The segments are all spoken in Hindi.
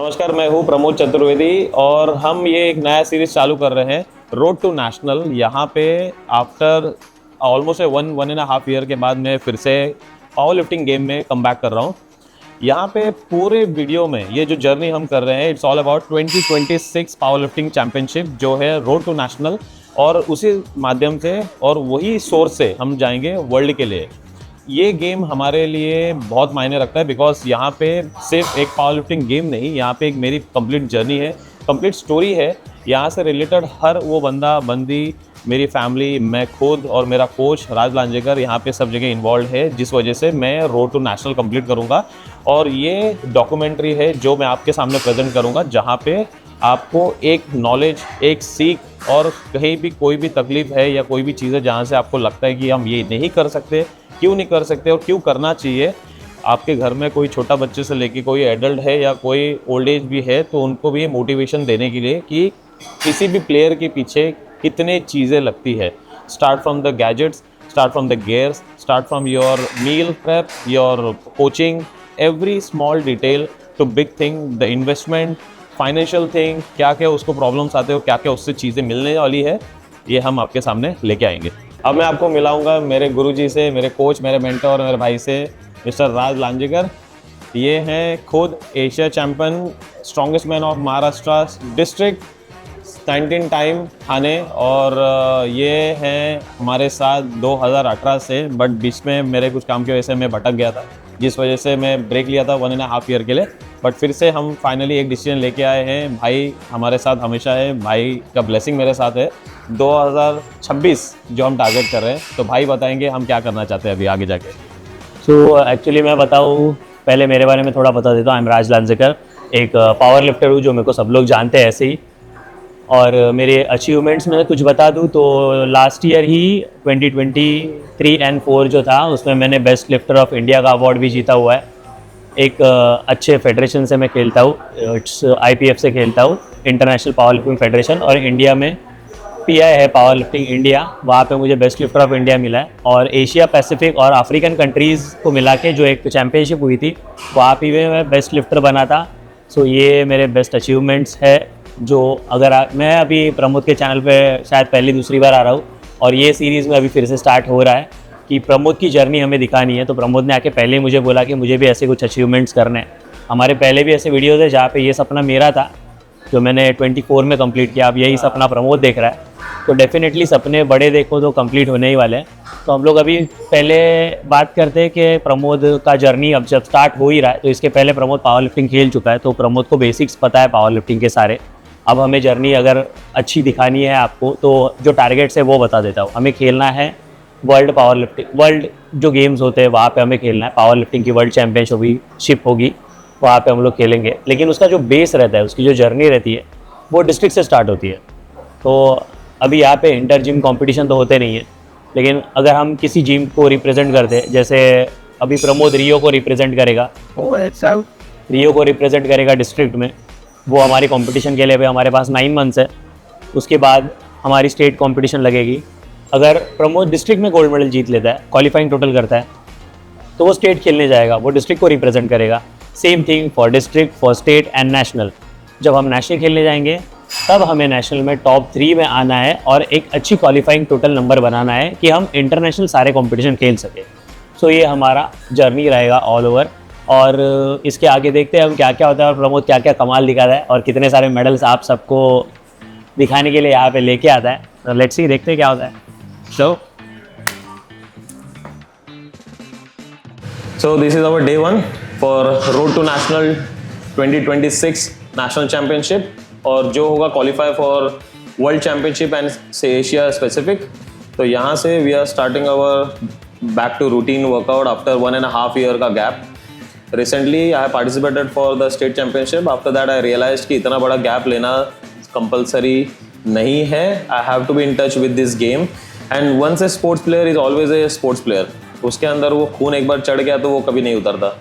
नमस्कार, मैं हूँ प्रमोद चतुर्वेदी और हम ये एक नया सीरीज चालू कर रहे हैं, रोड टू नेशनल। यहाँ पे आफ्टर ऑलमोस्ट 1.5 ईयर के बाद मैं फिर से पावर लिफ्टिंग गेम में कम बैक कर रहा हूँ। यहाँ पे पूरे वीडियो में ये जो जर्नी हम कर रहे हैं, it's all about 2026 power lifting championship जो है रोड टू नेशनल, और उसी माध्यम से और वही सोर्स से हम जाएंगे वर्ल्ड के लिए। ये गेम हमारे लिए बहुत मायने रखता है बिकॉज यहाँ पे सिर्फ एक पावर लिफ्टिंग गेम नहीं, यहाँ पे एक मेरी कंप्लीट जर्नी है, कंप्लीट स्टोरी है। यहाँ से रिलेटेड हर वो बंदा बंदी, मेरी फैमिली, मैं खुद और मेरा कोच राज लांजेकर यहाँ पे सब जगह इन्वॉल्व है, जिस वजह से मैं रोड टू नेशनल कंप्लीट करूँगा। और ये डॉक्यूमेंट्री है जो मैं आपके सामने प्रेजेंट करूँगा, जहाँ पे आपको एक नॉलेज, एक सीख, और कहीं भी कोई भी तकलीफ है या कोई भी चीज़ है जहाँ से आपको लगता है कि हम ये नहीं कर सकते, क्यों नहीं कर सकते और क्यों करना चाहिए। आपके घर में कोई छोटा बच्चे से लेके कोई एडल्ट है या कोई ओल्ड एज भी है, तो उनको भी ये मोटिवेशन देने के लिए कि किसी भी प्लेयर के पीछे कितने चीज़ें लगती है। Start from the gadgets, start from the gears, start from your meal prep, your coaching, every small detail to big thing, the investment, financial thing, क्या क्या उसको प्रॉब्लम्स आते हो, क्या क्या उससे चीज़ें मिलने वाली है, ये हम आपके सामने लेके आएंगे। अब मैं आपको मिलाऊंगा मेरे गुरुजी से, मेरे कोच, मेरे मेंटर और मेरे भाई से, मिस्टर राज लांजेकर। ये हैं खुद Asia champion, strongest man of Maharashtra district, 19 time Thane, और ये हैं हमारे साथ 2018 से, बट बीच में मेरे कुछ काम की वजह से मैं भटक गया था, जिस वजह से मैं ब्रेक लिया था 1.5 ईयर के लिए। बट फिर से हम फाइनली एक डिसीजन लेके आए हैं। भाई हमारे साथ हमेशा है, भाई का ब्लेसिंग मेरे साथ है। 2026 जो हम टारगेट कर रहे हैं, तो भाई बताएंगे हम क्या करना चाहते हैं अभी आगे जाके। सो एक्चुअली मैं बताऊँ, पहले मेरे बारे में थोड़ा बता देता हूँ। आई एम राज लांजेकर, एक पावर लिफ्टर हूँ जो मेरे को सब लोग जानते हैं ऐसे ही। और मेरे अचीवमेंट्स में कुछ बता दूँ तो लास्ट ईयर ही 2023 एंड 4 जो था, उसमें मैंने बेस्ट लिफ्टर ऑफ इंडिया का अवार्ड भी जीता हुआ है। एक अच्छे फेडरेशन से मैं खेलता हूँ, इट्स IPF से खेलता हूँ, इंटरनेशनल पावर लिफ्टिंग फेडरेशन, और इंडिया में PI है पावर लिफ्टिंग इंडिया, वहाँ पे मुझे बेस्ट लिफ्टर ऑफ इंडिया मिला है। और एशिया पैसिफिक और अफ्रीकन कंट्रीज़ को मिला के जो एक चैम्पियनशिप हुई थी, वहाँ पे मैं बेस्ट लिफ्टर बना था। सो ये मेरे बेस्ट अचीवमेंट्स है। जो अगर मैं अभी प्रमोद के चैनल पे शायद पहली दूसरी बार आ रहा हूँ, और ये सीरीज़ में अभी फिर से स्टार्ट हो रहा है कि प्रमोद की जर्नी हमें दिखानी है। तो प्रमोद ने आके पहले ही मुझे बोला कि मुझे भी ऐसे कुछ अचीवमेंट्स करने हैं। हमारे पहले भी ऐसे वीडियोज़ है जहाँ पे ये सपना मेरा था जो मैंने 24 में कंप्लीट किया। अब यही सपना प्रमोद देख रहा है, तो डेफिनेटली सपने बड़े देखो तो कंप्लीट होने ही वाले हैं। तो हम लोग अभी पहले बात करते हैं कि प्रमोद का जर्नी अब जब स्टार्ट हो ही रहा है, तो इसके पहले प्रमोद पावर लिफ्टिंग खेल चुका है, तो प्रमोद को बेसिक्स पता है पावर लिफ्टिंग के सारे। अब हमें जर्नी अगर अच्छी दिखानी है आपको, तो जो टारगेट्स है वो बता देता हूँ। हमें खेलना है वर्ल्ड पावर लिफ्टिंग, वर्ल्ड जो गेम्स होते हैं वहाँ पे हमें खेलना है। पावर लिफ्टिंग की वर्ल्ड चैम्पियनशिप होगी, वहाँ पे हम लोग खेलेंगे। लेकिन उसका जो बेस रहता है, उसकी जो जर्नी रहती है, वो डिस्ट्रिक्ट से स्टार्ट होती है। तो अभी यहाँ पे इंटर जिम कॉम्पिटिशन तो होते नहीं है, लेकिन अगर हम किसी जिम को रिप्रेजेंट करते हैं, जैसे अभी प्रमोद रियो को रिप्रेजेंट करेगा, रियो को रिप्रेजेंट करेगा डिस्ट्रिक्ट में, वो हमारी कंपटीशन के लिए अभी हमारे पास 9 मंथ्स है। उसके बाद हमारी स्टेट कंपटीशन लगेगी। अगर प्रमोद डिस्ट्रिक्ट में गोल्ड मेडल जीत लेता है, क्वालिफाइंग टोटल करता है, तो वो स्टेट खेलने जाएगा, वो डिस्ट्रिक्ट को रिप्रेजेंट करेगा। Same thing for district, for state and national. जब हम नेशनल खेलने जाएंगे, तब हमें नेशनल में टॉप 3 में आना है और एक अच्छी क्वालिफाइंग टोटल नंबर बनाना है कि हम इंटरनेशनल सारे कंपटीशन खेल सकें। सो ये हमारा जर्नी रहेगा ऑल ओवर। और इसके आगे देखते हैं हम क्या क्या होता है और प्रमोद क्या क्या कमाल दिखाता है और कितने सारे मेडल्स आप सबको दिखाने के लिए यहाँ पे लेके आता है। तो लेट्स सी, देखते हैं क्या होता है। So this is our day 1 for Road to National 2026 National Championship, और जो होगा qualify for world championship and से एशिया स्पेसिफिक। तो यहाँ से we are starting our back to routine workout after 1.5 year का gap. Recently I participated for the state championship. After that I realised कि इतना बड़ा गैप लेना कंपलसरी नहीं है। I have to be in touch with this game, and once a sports player is always a sports player. उसके अंदर वो खून एक बार चढ़ गया तो वो कभी नहीं उतरता।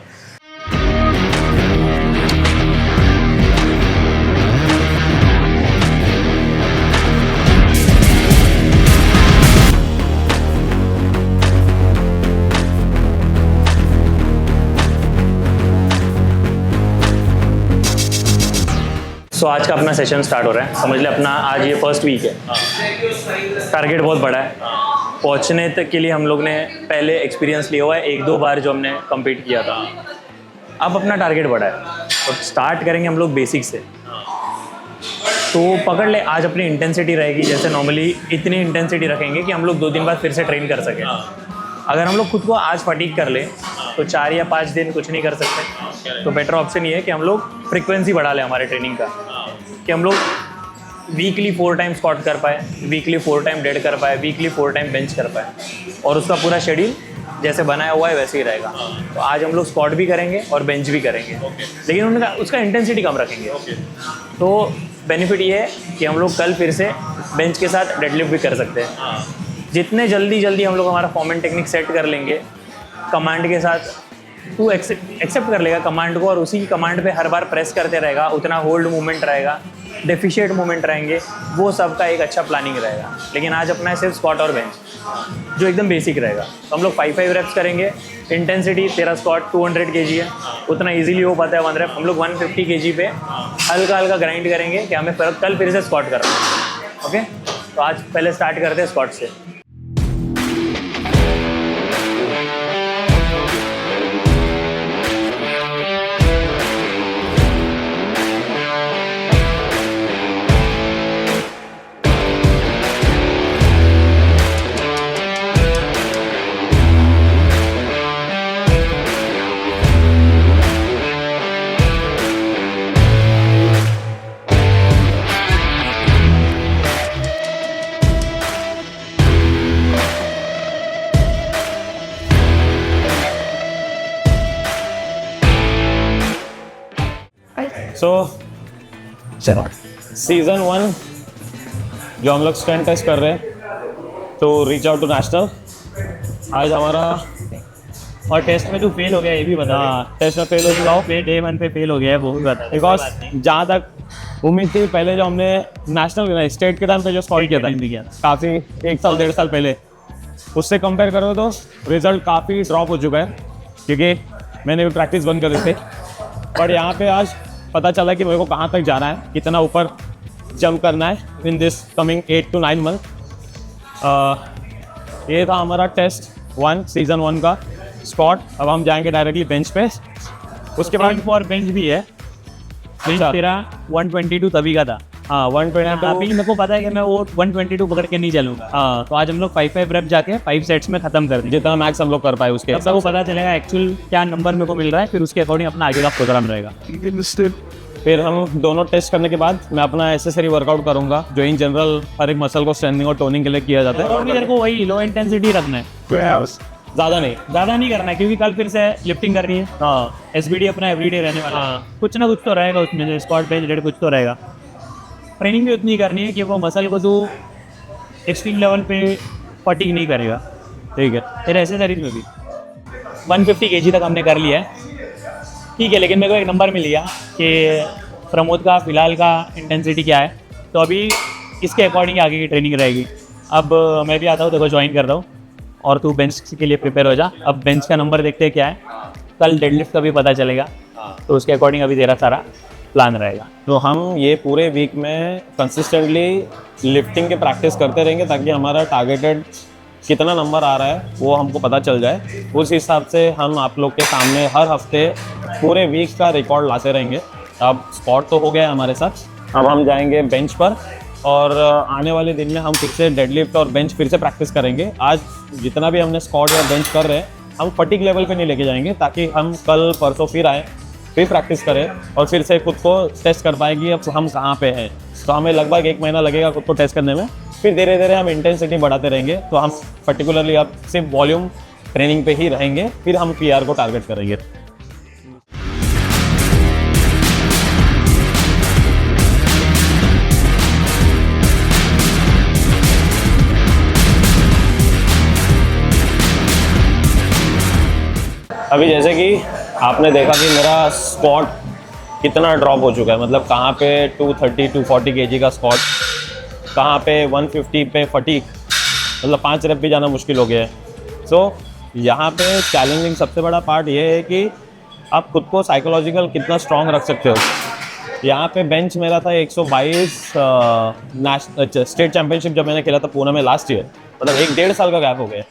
सो आज का अपना सेशन स्टार्ट हो रहा है। समझ ले अपना आज ये फर्स्ट वीक है। टारगेट बहुत बड़ा है। पहुंचने तक के लिए हम लोग ने पहले एक्सपीरियंस लिया हुआ है 1-2 बार जो हमने कम्पीट किया था। अब अपना टारगेट बड़ा है और स्टार्ट करेंगे हम लोग बेसिक से। तो पकड़ ले, आज अपनी इंटेंसिटी रहेगी जैसे नॉर्मली इतनी इंटेंसिटी रखेंगे कि हम लोग 2 दिन बाद फिर से ट्रेन कर सकें। अगर हम लोग खुद को आज फटीग कर लें तो 4 या 5 दिन कुछ नहीं कर सकते। तो बेटर ऑप्शन ये है कि हम लोग फ्रिक्वेंसी बढ़ा लें हमारे ट्रेनिंग का, कि हम लोग वीकली 4 टाइम स्क्वाट कर पाए, वीकली 4 टाइम डेड कर पाए, वीकली 4 टाइम बेंच कर पाए, और उसका पूरा शेड्यूल जैसे बनाया हुआ है वैसे ही रहेगा। तो आज हम लोग स्क्वाट भी करेंगे और बेंच भी करेंगे, लेकिन उनका उसका इंटेंसिटी कम रखेंगे। तो बेनिफिट ये है कि हम लोग कल फिर से बेंच के साथ डेडलिफ्ट भी कर सकते हैं। जितने जल्दी हम लोग हमारा फॉर्म एंड टेक्निक सेट कर लेंगे कमांड के साथ, तू एक्सेप्ट कर लेगा कमांड को और उसी की कमांड पे हर बार प्रेस करते रहेगा, उतना होल्ड मूवमेंट रहेगा, डेफिशिएट मूवमेंट रहेंगे, वो सबका एक अच्छा प्लानिंग रहेगा। लेकिन आज अपना है सिर्फ स्क्वाट और बेंच जो एकदम बेसिक रहेगा। तो हम लोग 5 रेप्स करेंगे। इंटेंसिटी तेरा स्क्वाट 200 kg है, उतना इजीली हो पाता है 1 रेप। हम लोग 150 kg पे हल्का ग्राइंड करेंगे कि हमें कल फिर से स्क्वाट करना है। ओके, तो आज पहले स्टार्ट करते हैं स्क्वाट से। सो सीज़न 1 जो हम लोग स्ट्रेंथ टेस्ट कर रहे हैं तो रीच आउट टू नेशनल आज हमारा। और टेस्ट में तू फेल हो गया ये भी बता। टेस्ट में फेल हो चुका हूँ, डे 1 पे फेल हो गया है वो भी बता। बिकॉज जहाँ तक उम्मीद थी पहले जो हमने नेशनल स्टेट के टाइम पे जो स्कोर किया था काफ़ी 1 साल 1.5 साल पहले, उससे कंपेयर करो तो रिजल्ट काफ़ी ड्रॉप हो चुका है क्योंकि मैंने भी प्रैक्टिस बंद कर दी थी। बट यहाँ पे आज पता चला कि मेरे को कहाँ तक जाना है, कितना ऊपर जंप करना है in this coming 8 to 9 month. ये था हमारा टेस्ट 1 सीज़न 1 का स्क्वाट। अब हम जाएंगे डायरेक्टली बेंच पे। उसके बाद फॉर बेंच भी है। बेंच तेरा 122 तभी का था। हाँ 122। अभी मेरे को पता है कि मैं वो 122 पकड़ के नहीं चलूँगा। हाँ तो आज हम लोग 5 रेप जाके 5 सेट्स में खत्म कर दें, जितना मैक्स हम लोग कर पाए उसके तब वो पता चलेगा एक्चुअल क्या नंबर मेरे को मिल रहा है, फिर उसके अकॉर्डिंग अपना आगे का प्रोग्राम रहेगा। फिर हम दोनों टेस्ट करने के बाद मैं अपना एसेसरी वर्कआउट करूंगा जो इन जनरल हर एक मसल को स्ट्रेंथनिंग और टोनिंग के लिए किया जाता है। और भी तेरे को वही लो इंटेंसिटी रखना है, ज़्यादा नहीं करना है क्योंकि कल फिर से लिफ्टिंग करनी है। हाँ SBD अपना एवरीडे रहने वाला है। हाँ। कुछ ना कुछ तो रहेगा उसमें, स्क्वाट बेंच डेड कुछ तो रहेगा। ट्रेनिंग भी उतनी करनी है कि वो मसल को तू एक्सट्रीम लेवल पे फटीग नहीं करेगा। ठीक है। तेरे एसेसरीज में भी 150 kg तक हमने कर लिया है, ठीक है। लेकिन मेरे को एक नंबर मिल गया कि प्रमोद का फ़िलहाल का इंटेंसिटी क्या है, तो अभी इसके अकॉर्डिंग आगे की ट्रेनिंग रहेगी। अब मैं भी आता हूँ, देखो ज्वाइन कर रहा हूँ और तू बेंच के लिए प्रिपेयर हो जा। अब बेंच का नंबर देखते हैं क्या है, कल डेडलिफ्ट का भी पता चलेगा, तो उसके अकॉर्डिंग अभी तेरा सारा प्लान रहेगा। तो हम ये पूरे वीक में कंसिस्टेंटली लिफ्टिंग के प्रैक्टिस करते रहेंगे ताकि हमारा टारगेटेड कितना नंबर आ रहा है वो हमको पता चल जाए। उस हिसाब से हम आप लोग के सामने हर हफ्ते पूरे वीक का रिकॉर्ड लाते रहेंगे। अब स्पॉट तो हो गया है हमारे साथ, अब हम जाएंगे बेंच पर और आने वाले दिन में हम फिर से डेडलिफ्ट और बेंच फिर से प्रैक्टिस करेंगे। आज जितना भी हमने स्क्वाट या बेंच कर रहे हैं हम फटीग लेवल पे नहीं लेके जाएंगे ताकि हम कल परसों फिर आए, फिर प्रैक्टिस करें और फिर से खुद को टेस्ट कर पाएंगे अब हम कहाँ पे हैं। तो हमें लगभग 1 महीना लगेगा खुद को टेस्ट करने में, फिर धीरे धीरे हम इंटेंसिटी बढ़ाते रहेंगे। तो हम पर्टिकुलरली अब सिर्फ वॉल्यूम ट्रेनिंग पे ही रहेंगे, फिर हम PR को टारगेट करेंगे। अभी जैसे कि आपने देखा कि मेरा स्क्वाट कितना ड्रॉप हो चुका है, मतलब कहाँ पे 230 240 kg का स्क्वाट, कहाँ पे 150 पे फटीग, मतलब 5 रेप भी जाना मुश्किल हो गया है। सो यहाँ पे चैलेंजिंग सबसे बड़ा पार्ट ये है कि आप खुद को साइकोलॉजिकल कितना स्ट्रॉन्ग रख सकते हो। यहाँ पे बेंच मेरा था 122 स्टेट चैंपियनशिप जब मैंने खेला था पूना में लास्ट ईयर, मतलब 1-1.5 साल का गैप हो गया।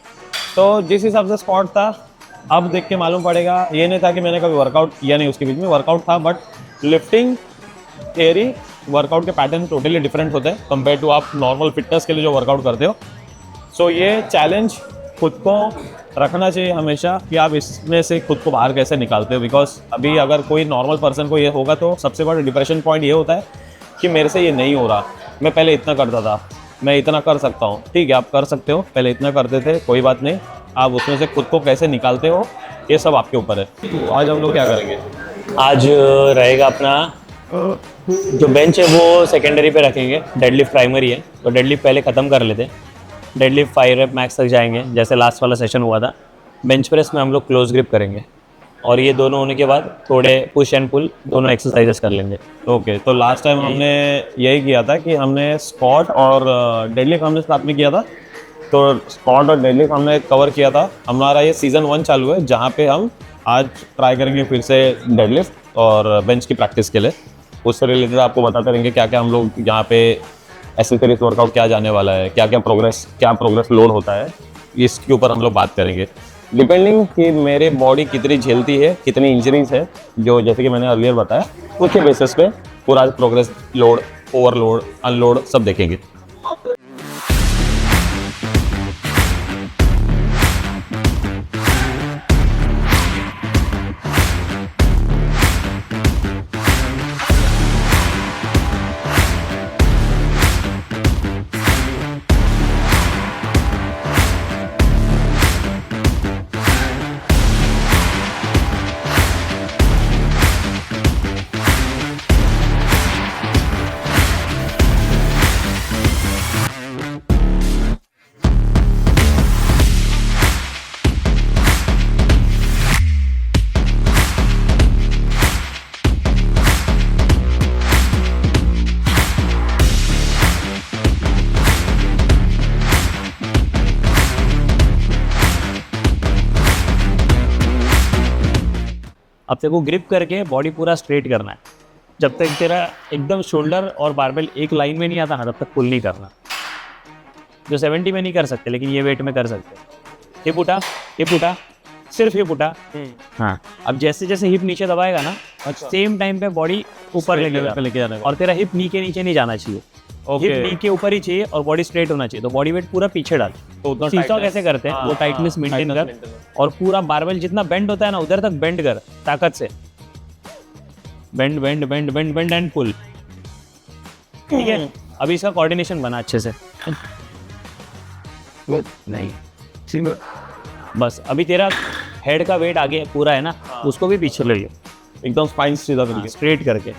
तो जिस हिसाब से स्क्वाट था, अब देख के मालूम पड़ेगा, ये नहीं था कि मैंने कभी वर्कआउट किया नहीं, उसके बीच में वर्कआउट था, बट लिफ्टिंग थियरी वर्कआउट के पैटर्न टोटली डिफरेंट होते हैं कंपेयर टू आप नॉर्मल फिटनेस के लिए जो वर्कआउट करते हो। सो ये चैलेंज खुद को रखना चाहिए हमेशा कि आप इसमें से खुद को बाहर कैसे निकालते हो, बिकॉज अभी अगर कोई नॉर्मल पर्सन को ये होगा तो सबसे बड़ा डिप्रेशन पॉइंट ये होता है कि मेरे से ये नहीं हो रहा, मैं पहले इतना करता था, मैं इतना कर सकता हूँ। ठीक है, आप कर सकते हो, पहले इतना करते थे, कोई बात नहीं, आप उसमें से खुद को कैसे निकालते हो ये सब आपके ऊपर है। तो आज हम लोग क्या करेंगे? आज रहेगा अपना जो बेंच है वो सेकेंडरी पे रखेंगे, डेडलिफ्ट प्राइमरी है, तो डेडलिफ्ट पहले ख़त्म कर लेते हैं। डेडलिफ्ट 5 रेप मैक्स तक जाएंगे जैसे लास्ट वाला सेशन हुआ था। बेंच प्रेस में हम लोग क्लोज ग्रिप करेंगे, और ये दोनों होने के बाद थोड़े पुश एंड पुल दोनों एक्सरसाइजेस कर लेंगे। ओके, तो लास्ट टाइम हमने यही किया था कि हमने स्क्वाट और डेडलिफ्ट हमने साथ में किया था, तो स्क्वाट और डेडलिफ्ट हमने कवर किया था। हमारा ये सीज़न 1 चालू है, जहाँ पे हम आज ट्राई करेंगे फिर से डेडलिफ्ट और बेंच की प्रैक्टिस के लिए। उससे रिलेटेड आपको बताते रहेंगे क्या क्या हम लोग यहाँ पे एसेसरीज वर्कआउट क्या जाने वाला है, क्या प्रोग्रेस लोड होता है, इसके ऊपर हम लोग बात करेंगे। डिपेंडिंग कि मेरे बॉडी कितनी झेलती है, कितनी इंजरीज है, जो जैसे कि मैंने अर्लियर बताया, उसके बेसिस पे पूरा प्रोग्रेस लोड, ओवरलोड, अनलोड सब देखेंगे। अब तेरे को ग्रिप करके बॉडी पूरा स्ट्रेट करना है। जब तक तेरा एकदम शोल्डर और बारबेल एक लाइन में नहीं आता ना, तब तक पुल नहीं करना। जो 70 में नहीं कर सकते, लेकिन ये वेट में कर सकते। हिप उठा, हिप उठा, सिर्फ हिप उठा। हाँ, अब जैसे जैसे हिप नीचे दबाएगा ना, सेम टाइम पे बॉडी ऊपर लेके जाना, और तेरा हिप नी के नीचे नहीं जाना चाहिए। हिप नी के ऊपर ही चाहिए और बॉडी स्ट्रेट होना चाहिए। तो बॉडी वेट पूरा पीछे डाल। तो सीसॉ कैसे करते हैं, वो टाइटनेस मेंटेन कर, और पूरा बारबेल जितना बेंड होता है ना, उधर तक बेंड कर ताकत से। Bend bend bend bend bend and pull. ठीक है, अभी इसका कोऑर्डिनेशन बना अच्छे से। नहीं, बस अभी तेरा हेड का वेट आगे पूरा है ना, उसको भी पीछे ले लियो, एकदम स्पाइन सीधा करके, स्ट्रेट करके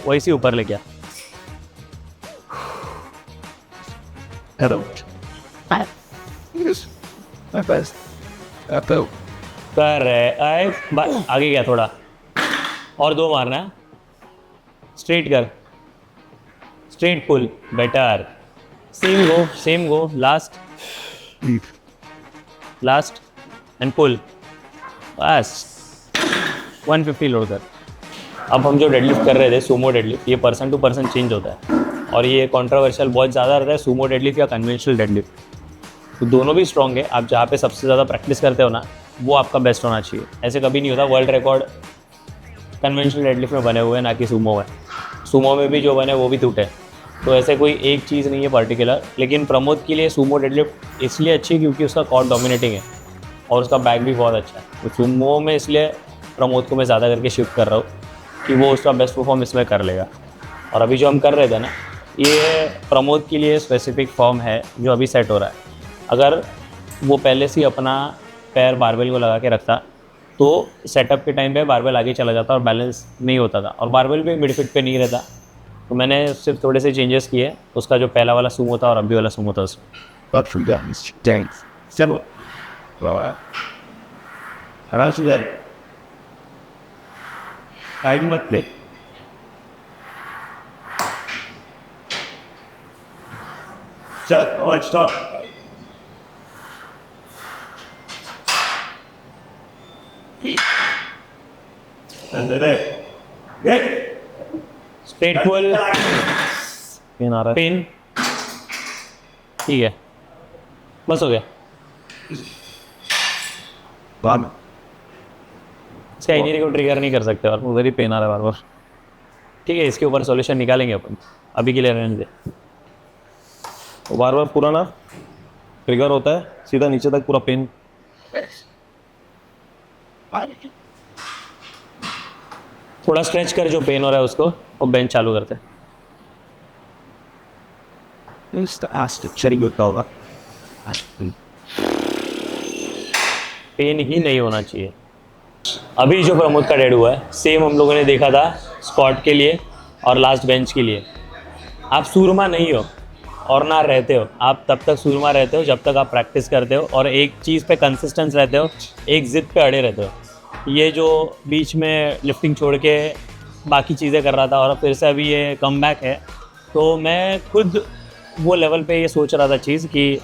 वैसे ऊपर ले गया। कर रहे आगे गया थोड़ा और, 2 मारना है। स्ट्रेट कर, straight pull, better. Same go, last and pull. बस 150 लोड कर। अब हम जो डेडलिफ्ट कर रहे थे सूमो डेडलिफ्ट, ये पर्सन टू पर्सन चेंज होता है, और ये कंट्रोवर्शियल बहुत ज़्यादा रहता है, सूमो डेडलिफ्ट या कन्वेंशनल डेडलिफ्ट। तो दोनों भी स्ट्रॉन्ग है। आप जहाँ पे सबसे ज़्यादा प्रैक्टिस करते हो ना, वो आपका बेस्ट होना चाहिए। ऐसे कभी नहीं होता वर्ल्ड रिकॉर्ड कन्वेंशनल डेडलिफ्ट में बने हुए हैं, ना कि सूमो में। सूमो में भी जो बने वो भी टूटे। तो ऐसे कोई एक चीज़ नहीं है पर्टिकुलर। लेकिन प्रमोद के लिए सूमो डेडलिफ्ट इसलिए अच्छी क्योंकि उसका कॉर्ड डोमिनेटिंग है और उसका बैक भी बहुत अच्छा है। तो सूमो में इसलिए प्रमोद को मैं ज़्यादा करके शिफ्ट कर रहा हूँ कि वो उसका बेस्ट परफॉर्म इसमें कर लेगा। और अभी जो हम कर रहे थे ना, ये प्रमोद के लिए स्पेसिफिक फॉर्म है जो अभी सेट हो रहा है। अगर वो पहले से ही अपना पैर बारबेल को लगा के रखता, तो सेटअप के टाइम पे बारबेल आगे चला जाता और बैलेंस नहीं होता था, और बारबेल भी मिड फिट पे नहीं रहता। तो मैंने सिर्फ थोड़े से चेंजेस किए, उसका जो पहला वाला सूमो था और अभी वाला सूमो था उसमें। टाइम मत ले। पेट पुल, पेन आ रहा है। पेन, ठीक है, बस हो गया। इसका इंजरी को ट्रिगर नहीं कर सकते और वो वेरी पेन आ रहा है बार बार। ठीक है, इसके ऊपर सॉल्यूशन निकालेंगे अपन, अभी के लिए रहने दे। वो बार बार पूरा ना ट्रिगर होता है, सीधा नीचे तक पूरा पेन। थोड़ा स्ट्रेच कर जो पेन हो रहा है उसको, और बेंच चालू करते हैं। पेन ही नहीं होना चाहिए। अभी जो प्रमोद का डेड हुआ है सेम हम लोगों ने देखा था स्क्वाट के लिए और लास्ट बेंच के लिए। आप सूरमा नहीं हो और ना रहते हो, आप तब तक सूरमा रहते हो जब तक आप प्रैक्टिस करते हो और एक चीज़ पे कंसिस्टेंस रहते हो, एक जिद पे अड़े रहते हो। ये जो बीच में लिफ्टिंग छोड़ के बाकी चीज़ें कर रहा था और फिर से अभी ये कमबैक है, तो मैं खुद वो लेवल पे ये सोच रहा था चीज़ कि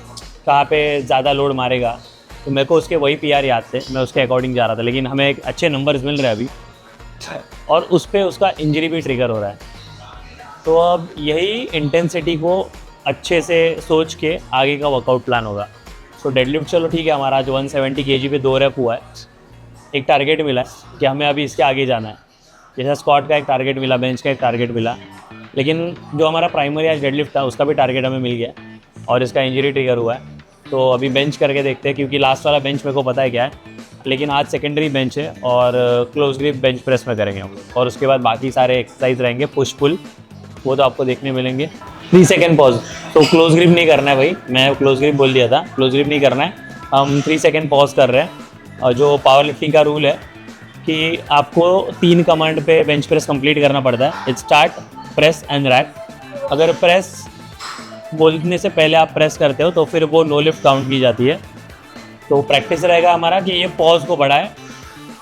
कहाँ पे ज़्यादा लोड मारेगा, तो मेरे को उसके वही पीआर याद थे, मैं उसके अकॉर्डिंग जा रहा था। लेकिन हमें एक अच्छे नंबर्स मिल रहे हैं अभी और उस पर उसका इंजरी भी ट्रिगर हो रहा है। तो अब यही इंटेंसिटी को अच्छे से सोच के आगे का वर्कआउट प्लान होगा। सो डेडलिफ्ट चलो ठीक है, हमारा आज 170 kg पे 2 रेप हुआ है। एक टारगेट मिला है कि हमें अभी इसके आगे जाना है, जैसा स्क्वाट का एक टारगेट मिला, बेंच का एक टारगेट मिला, लेकिन जो हमारा प्राइमरी आज डेडलिफ्ट था उसका भी टारगेट हमें मिल गया और इसका इंजरी ट्रिगर हुआ है। तो अभी बेंच करके देखते हैं, क्योंकि लास्ट वाला बेंच मेरे को पता है क्या है, लेकिन आज सेकेंडरी बेंच है और क्लोज ग्रिप बेंच प्रेस में करेंगे हम लोग। और उसके बाद बाकी सारे एक्सरसाइज रहेंगे, पुश पुल, वो तो आपको देखने मिलेंगे। 3 सेकेंड पॉज, तो क्लोज ग्रिप नहीं करना है भाई, मैं क्लोज ग्रिप बोल दिया था, क्लोज ग्रिप नहीं करना है, हम 3 सेकेंड पॉज कर रहे हैं। और जो पावर लिफ्टिंग का रूल है कि आपको 3 कमांड पे बेंच प्रेस कंप्लीट करना पड़ता है। It's start, press and rack. अगर प्रेस बोलने से पहले आप प्रेस करते हो तो फिर वो नो लिफ्ट काउंट की जाती है। तो प्रैक्टिस रहेगा हमारा कि ये पॉज को बढ़ाए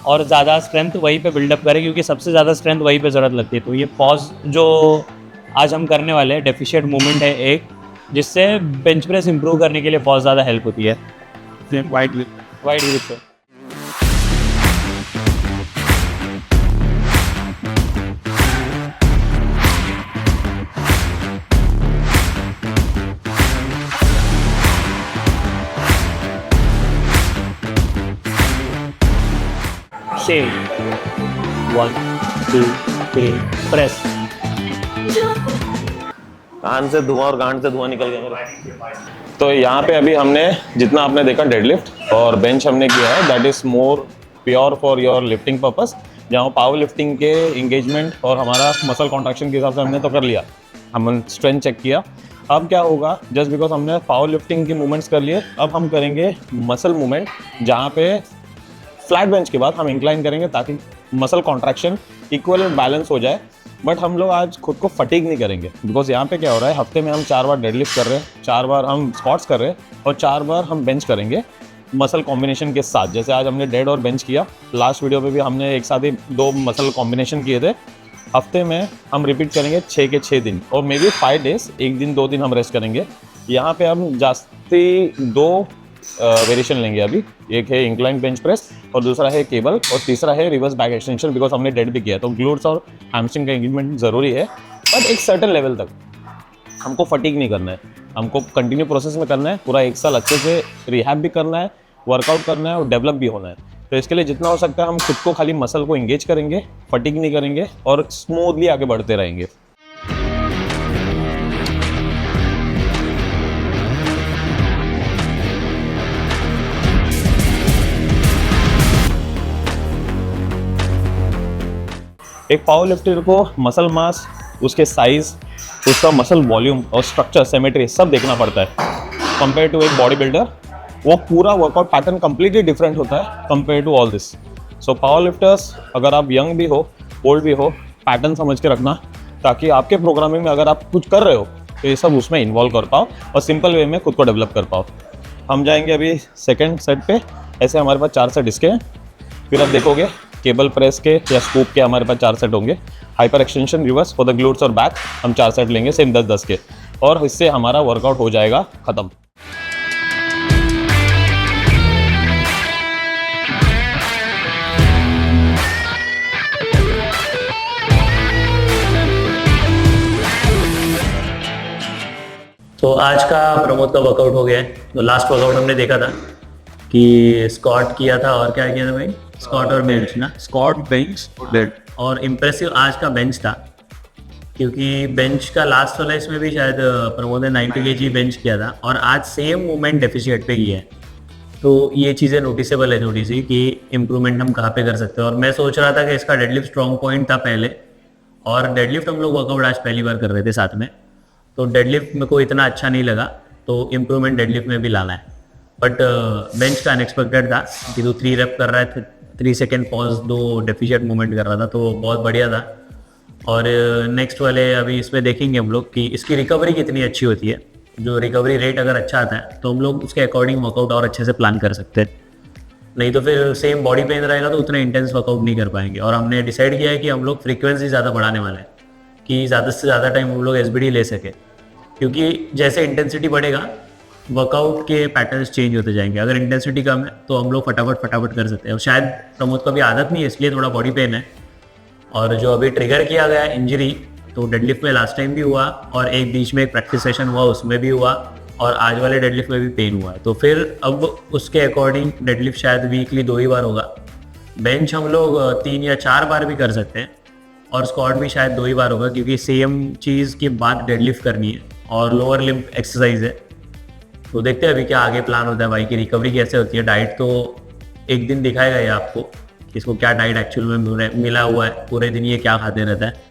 और ज़्यादा स्ट्रेंथ वहीं पे बिल्डअप करें, क्योंकि सबसे ज़्यादा स्ट्रेंथ वहीं पे ज़रूरत लगती है। तो ये पॉज जो आज हम करने वाले हैं, डेफिशिएंट मूवमेंट है एक, जिससे बेंच प्रेस इंप्रूव करने के लिए बहुत ज़्यादा हेल्प होती है। वाइड ग्रिप पे सेम 1 2 3 प्रेस। कान से धुआं और गांड से धुआं निकल गया मेरा। तो यहाँ पे अभी हमने जितना आपने देखा डेडलिफ्ट और बेंच हमने किया है, that is more pure for your lifting purpose. जहाँ पावर लिफ्टिंग के इंगेजमेंट और हमारा मसल कॉन्ट्रैक्शन के हिसाब से हमने तो कर लिया, हमने स्ट्रेंथ चेक किया। अब क्या होगा, जस्ट बिकॉज हमने पावर लिफ्टिंग के मूवमेंट्स कर लिए, अब हम करेंगे मसल मूवमेंट, जहाँ पे फ्लैट बेंच के बाद हम इंक्लाइन करेंगे ताकि muscle contraction equal and balance हो जाए। बट हम लोग आज खुद को फटीग नहीं करेंगे, बिकॉज यहाँ पे क्या हो रहा है, हफ्ते में हम 4 बार डेडलिफ्ट कर रहे हैं, 4 बार हम स्क्वाट्स कर रहे हैं और 4 बार हम बेंच करेंगे मसल कॉम्बिनेशन के साथ। जैसे आज हमने डेड और बेंच किया, लास्ट वीडियो पे भी हमने एक साथ ही 2 मसल कॉम्बिनेशन किए थे। हफ्ते में हम रिपीट करेंगे 6 के 6 दिन और मे बी 5 डेज, एक दिन 2 दिन हम रेस्ट करेंगे। यहाँ पे हम जास्ती 2 वेरिएशन लेंगे अभी, एक है इंक्लाइन बेंच प्रेस और दूसरा है केबल और तीसरा है रिवर्स बैक एक्सटेंशन, बिकॉज हमने डेड भी किया। तो ग्लूट्स और हैमस्ट्रिंग का एंगेजमेंट ज़रूरी है, बट एक सर्टेन लेवल तक हमको फटीग नहीं करना है, हमको कंटिन्यू प्रोसेस में करना है। पूरा 1 साल अच्छे से रिहैब भी करना है, वर्कआउट करना है और डेवलप भी होना है। तो इसके लिए जितना हो सकता है हम खुद को खाली मसल को इंगेज करेंगे, फटीग नहीं करेंगे और स्मूथली आगे बढ़ते रहेंगे। एक पावर लिफ्टर को मसल मास, उसके साइज, उसका मसल वॉल्यूम और स्ट्रक्चर, सिमेट्री सब देखना पड़ता है। कंपेयर टू एक बॉडी बिल्डर, वो पूरा वर्कआउट पैटर्न कंप्लीटली डिफरेंट होता है compare to all this. So power lifters, अगर आप यंग भी हो, ओल्ड भी हो, पैटर्न समझ के रखना, ताकि आपके प्रोग्रामिंग में अगर आप कुछ कर रहे हो तो ये सब उसमें इन्वॉल्व कर पाओ और सिंपल वे में खुद को डेवलप कर पाओ। हम जाएंगे अभी सेकेंड सेट पे। ऐसे हमारे पास 4 सेट इसके हैं, फिर आप देखोगे केबल प्रेस के या स्कूप के हमारे पास 4 सेट होंगे। Hyper extension reverse for the glutes और बैक हम 4 सेट लेंगे, सेम 10-10 के, और इससे हमारा वर्कआउट हो जाएगा ख़त्म। तो आज का प्रमोद का वर्कआउट हो गया है। तो लास्ट वर्कआउट हमने देखा था कि स्क्वाट किया था और क्या किया था भाई, स्क्वाट और बेंच ना, स्क्वाट बेंच डेड। और इम्प्रेसिव आज का बेंच था, क्योंकि बेंच का लास्ट वाला इसमें भी शायद प्रमोद ने 90 kg बेंच किया था और आज सेम मूवमेंट डेफिशिएट पे किया है। तो ये चीज़ें नोटिसेबल है थोड़ी सी कि इम्प्रूवमेंट हम कहाँ पे कर सकते हैं। और मैं सोच रहा था कि इसका डेडलिफ्ट स्ट्रॉन्ग पॉइंट था पहले, और डेडलिफ्ट हम लोग वर्कआउट आज पहली बार कर रहे थे साथ में, तो डेडलिफ्ट मेरे को इतना अच्छा नहीं लगा, तो इम्प्रूवमेंट डेडलिफ्ट में भी लाना है। बट बेंच का अनएक्सपेक्टेड था कि तू 3 रेप कर रहा है, 3 सेकेंड पॉज, 2 डेफिशिएट मूवमेंट कर रहा था, तो बहुत बढ़िया था। और नेक्स्ट वाले अभी इसमें देखेंगे हम लोग कि इसकी रिकवरी कितनी अच्छी होती है। जो रिकवरी रेट अगर अच्छा आता है तो हम लोग उसके अकॉर्डिंग वर्कआउट और अच्छे से प्लान कर सकते हैं, नहीं तो फिर सेम बॉडी पेन रहेगा तो उतने इंटेंस वर्कआउट नहीं कर पाएंगे। और हमने डिसाइड किया है कि हम लोग फ्रीक्वेंसी ज़्यादा बढ़ाने वाले हैं कि ज़्यादा से ज़्यादा टाइम हम लोग एसबीडी ले सके, क्योंकि जैसे इंटेंसिटी बढ़ेगा वर्कआउट के पैटर्न्स चेंज होते जाएंगे। अगर इंटेंसिटी कम है तो हम लोग फटाफट कर सकते हैं। और शायद प्रमोद को भी आदत नहीं है इसलिए थोड़ा बॉडी पेन है। और जो अभी ट्रिगर किया गया इंजरी, तो डेडलिफ्ट में लास्ट टाइम भी हुआ और एक बीच में एक प्रैक्टिस सेशन हुआ उसमें भी हुआ, और आज वाले डेडलिफ्ट में भी पेन हुआ है। तो फिर अब उसके अकॉर्डिंग डेडलिफ्ट शायद वीकली 2 ही बार होगा। बेंच हम लोग 3 या 4 बार भी कर सकते हैं, और स्क्वाट भी शायद 2 ही बार होगा, क्योंकि सेम चीज़ के बाद डेडलिफ्ट करनी है और लोअर लिम्ब एक्सरसाइज है। तो देखते हैं अभी क्या आगे प्लान होता है भाई की रिकवरी कैसे होती है। डाइट तो एक दिन दिखाएगा ये आपको कि इसको क्या डाइट एक्चुअल में मिला हुआ है, पूरे दिन ये क्या खाते रहता है,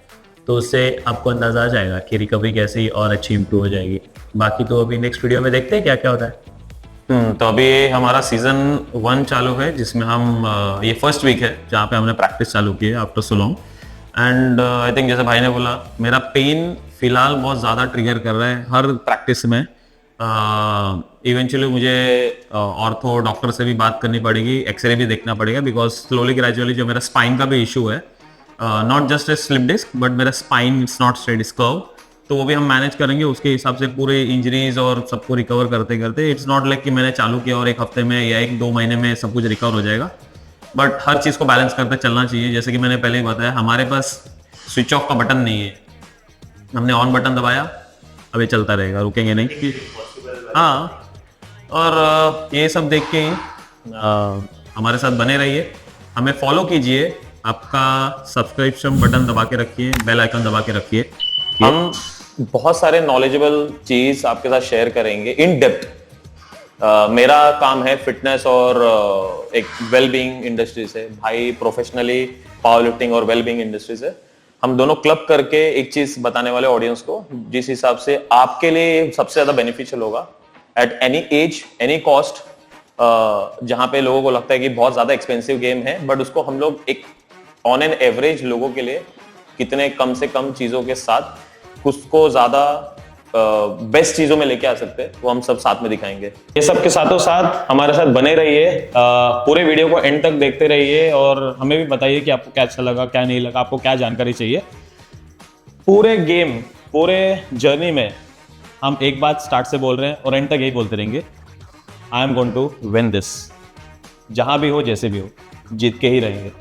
तो उससे आपको अंदाजा आ जाएगा कि रिकवरी कैसी और अच्छी इंप्रूव हो जाएगी। बाकी तो अभी नेक्स्ट वीडियो में देखते हैं क्या क्या होता है। तो अभी हमारा सीजन 1 चालू है, जिसमें हम ये फर्स्ट वीक है जहाँ पे हमने प्रैक्टिस चालू की है after so long. And I think जैसे भाई ने बोला, मेरा पेन फिलहाल बहुत ज़्यादा ट्रिगर कर रहा है हर प्रैक्टिस में। इवेंचुअली मुझे ऑर्थो डॉक्टर से भी बात करनी पड़ेगी, एक्सरे भी देखना पड़ेगा, बिकॉज स्लोली ग्रेजुअली जो मेरा स्पाइन का भी इशू है, not just a slip disc but मेरा spine it's not straight, it's curve, तो वो भी हम मैनेज करेंगे उसके हिसाब से पूरे इंजरीज और सबको रिकवर करते करते। इट्स नॉट लाइक कि मैंने चालू किया और 1 हफ्ते में या 1-2 महीने में सब कुछ रिकवर हो जाएगा, बट हर चीज़ को बैलेंस करते चलना चाहिए। जैसे कि मैंने पहले ही बताया, हमारे पास स्विच ऑफ का बटन नहीं है, हमने ऑन बटन दबाया, अभी चलता रहेगा, रुकेंगे नहीं। हाँ, और ये सब देख के हमारे साथ बने रहिए, हमें फॉलो कीजिए, आपका सब्सक्रिप्शन बटन दबा के रखिए, बेल आइकन दबा के रखिए। हम बहुत सारे नॉलेजेबल चीज आपके साथ शेयर करेंगे इन डेप्थ। मेरा काम है फिटनेस और एक वेलबींग इंडस्ट्री से, भाई प्रोफेशनली पावर लिफ्टिंग और वेलबींग इंडस्ट्री से। हम दोनों क्लब करके एक चीज बताने वाले ऑडियंस को, जिस हिसाब से आपके लिए सबसे ज्यादा बेनिफिशियल होगा at any as any cost. जहां पे लोगों को लगता है कि बहुत ज्यादा एक्सपेंसिव गेम है, बट उसको हम लोग एक ऑन एन एवरेज लोगों के लिए कितने कम से कम चीजों के साथ उसको ज्यादा बेस्ट चीजों में लेके आ सकते हैं, वो हम सब साथ में दिखाएंगे। ये सब के साथों साथ हमारे साथ बने रहिए, पूरे वीडियो को एंड तक देखते रहिए, और हमें भी बताइए कि आपको क्या अच्छा लगा, क्या नहीं लगा, आपको क्या जानकारी चाहिए। पूरे गेम, पूरे जर्नी में हम एक बात स्टार्ट से बोल रहे हैं और एंड तक यही बोलते रहेंगे, I am going to win this. जहां भी हो, जैसे भी हो, जीत के ही रहेंगे।